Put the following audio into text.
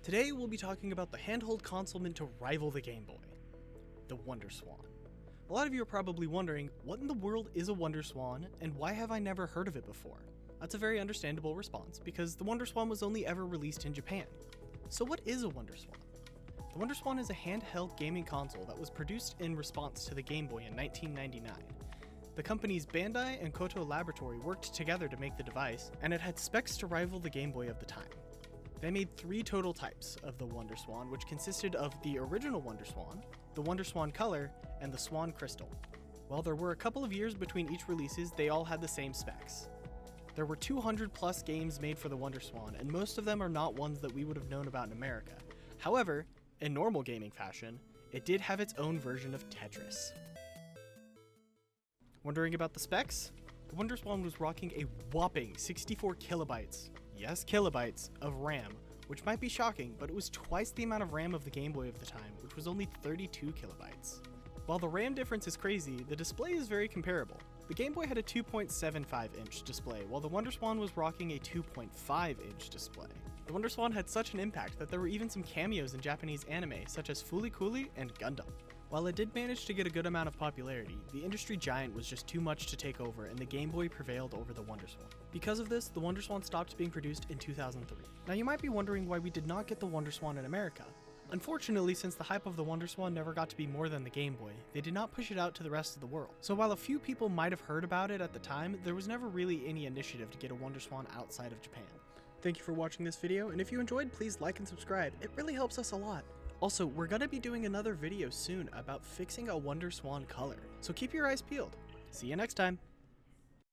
Today we'll be talking about the handheld console meant to rival the Game Boy, the Wonder Swan. A lot of you are probably wondering, what in the world is a Wonder Swan, and why have I never heard of it before? That's a very understandable response, because the Wonder Swan was only ever released in Japan. So what is a Wonder Swan? The Wonder Swan is a handheld gaming console that was produced in response to the Game Boy in 1999. The companies Bandai and Koto Laboratory worked together to make the device, and it had specs to rival the Game Boy of the time. They made 3 total types of the Wonder Swan, which consisted of the original Wonder Swan, the Wonder Swan Color, and the Swan Crystal. While there were a couple of years between each releases, they all had the same specs. There were 200 plus games made for the Wonder Swan, and most of them are not ones that we would have known about in America. However, in normal gaming fashion, it did have its own version of Tetris. Wondering about the specs? The Wonder Swan was rocking a whopping 64 kilobytes, yes kilobytes, of RAM, which might be shocking, but it was twice the amount of RAM of the Game Boy of the time, which was only 32 kilobytes. While the RAM difference is crazy, the display is very comparable. The Game Boy had a 2.75-inch display, while the Wonder Swan was rocking a 2.5-inch display. The Wonder Swan had such an impact that there were even some cameos in Japanese anime, such as Fooly Cooly and Gundam. While it did manage to get a good amount of popularity, the industry giant was just too much to take over, and the Game Boy prevailed over the Wonder Swan. Because of this, the Wonder Swan stopped being produced in 2003. Now you might be wondering why we did not get the Wonder Swan in America. Unfortunately, since the hype of the Wonder Swan never got to be more than the Game Boy, they did not push it out to the rest of the world. So while a few people might have heard about it at the time, there was never really any initiative to get a Wonder Swan outside of Japan. Thank you for watching this video, and if you enjoyed, please like and subscribe. It really helps us a lot. Also, we're gonna be doing another video soon about fixing a Wonder Swan color, so keep your eyes peeled. See you next time!